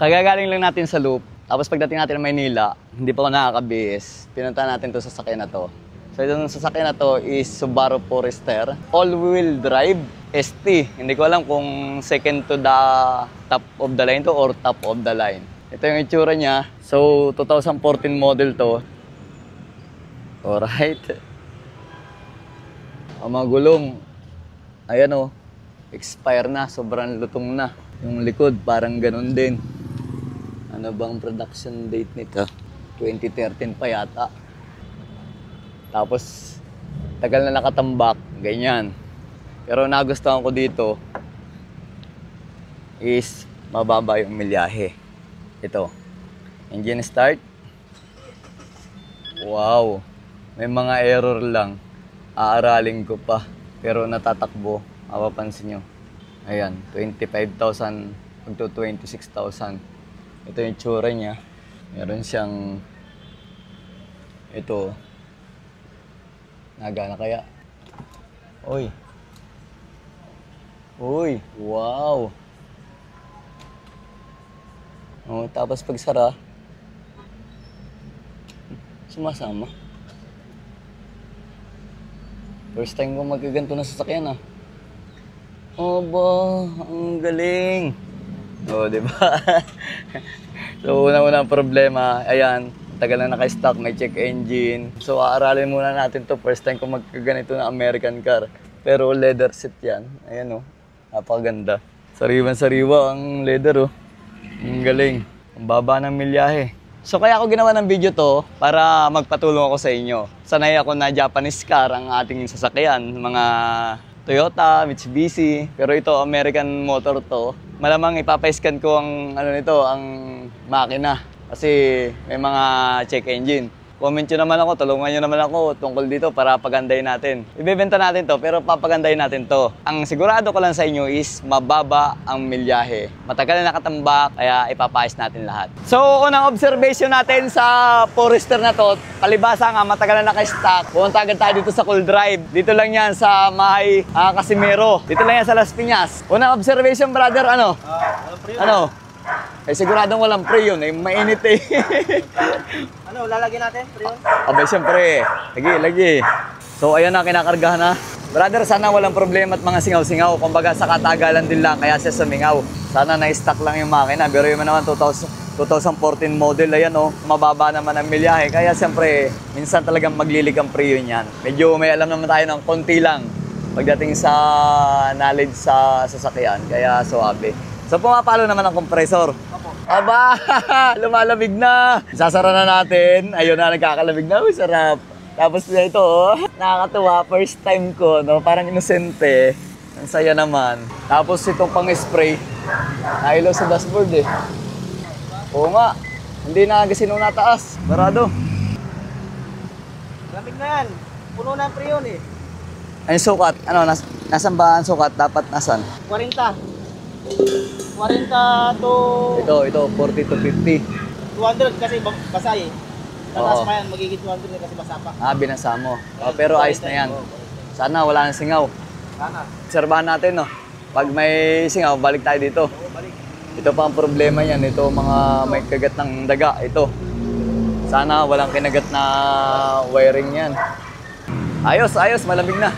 Kagagaling lang natin sa loop. Tapos pagdating natin ng Maynila, hindi pa ako nakakabihis. Pinunta natin to sa sasakyan na to. So itong sasakyan na to is Subaru Forester. All-wheel drive ST. Hindi ko alam kung second to the top of the line to or top of the line. Ito yung itsura niya. So 2014 model to. Alright. Ang mga gulong. Ayan o. Expire na. Sobrang lutong na. Yung likod parang ganun din. Ano bang production date nito? 2013 pa yata. Tapos, tagal na nakatambak. Ganyan. Pero nagustuhan ko dito is mababa yung milyahe. Ito. Engine start. Wow. May mga error lang. Aaralin ko pa. Pero natatakbo. Mapapansin nyo. Ayan. 25,000 to 26,000. Ito yung tsura niya. Meron siyang ito. Nagana kaya? Uy. Uy. Wow. Oh, tapos pag sara, sumasama. First time ko magkaganto na sasakyan ah. Oba, ang galing. Oo, di ba? So, una-una ang problema, ayan, tagal na naka-stock, may check engine. So, aaralin muna natin to. First time ko magkaganito na American car. Pero leather seat yan. Ayan, oh. Napakaganda. Sariwan-sariwa ang leather, oh. Ang galing. Ang baba ng milyahe. So, kaya ako ginawa ng video to para magpatulong ako sa inyo. Sanay ako na Japanese car ang ating sasakyan. Mga Toyota, Mitsubishi, pero ito American motor to. Malamang ipapa-scan ko ang nito, ang makina kasi may mga check engine. Comment nyo naman ako, tulungan nyo naman ako tungkol dito para pagandahin natin. Ibebenta natin to pero papagandahin natin to. Ang sigurado ko lang sa inyo is mababa ang milyahe. Matagal na nakatambak kaya ipapayos natin lahat. So unang observation natin sa Forester na to, palibasa nga matagal na naka-stock. Pumunta agad tayo dito sa Cool Drive. Dito lang yan sa May Casimero. Dito lang yan sa Las Piñas. Unang observation brother, ano? Ano? Eh siguradong walang pre yun, eh mainit eh. Ano, lalagyan natin pre yun? Abay siyempre, lagi. So ayan na, kinakargahan na. Brother, sana walang problema at mga singaw-singaw. Kumbaga sa katagalan din lang, kaya siya sumingaw. Sana na-stock lang yung makina. Pero yun naman 2014 model, ayan o, mababa naman ang milyahe. Kaya siyempre, minsan talagang maglilig ang pre yun yan. Medyo may alam naman tayo ng konti lang pagdating sa knowledge sa sasakyan. Kaya suwabe. So pumapalo naman ang kompresor. Aba, lumalamig na. Sasara na natin. Ayun na, nagkakalamig na. Uy, sarap. Tapos ito, oh, nakakatuwa. First time ko, no? Parang inosente. Ang saya naman. Tapos itong pang-spray. Nahilo sa dashboard eh. Oo nga. Hindi na kasi nung nataas. Barado. Lamig na yan. Puno na pre yun eh. Ano yung sukat? Ano, nasan ba ang sukat? Dapat nasan? 40 to... Ito, 40 to 50. 200 kasi basa eh. Tataas Oo. pa yan, magiging 200 na kasi basa pa. Ah, binasa mo. Oh, pero ayos na yan. Sana wala nang singaw. Sana. Obserbahan natin, no? Pag may singaw, balik tayo dito. Oo, balik. Ito pa ang problema yan. Ito mga may kagat ng daga. Ito. Sana walang kinagat na wiring yan. Ayos, malamig na.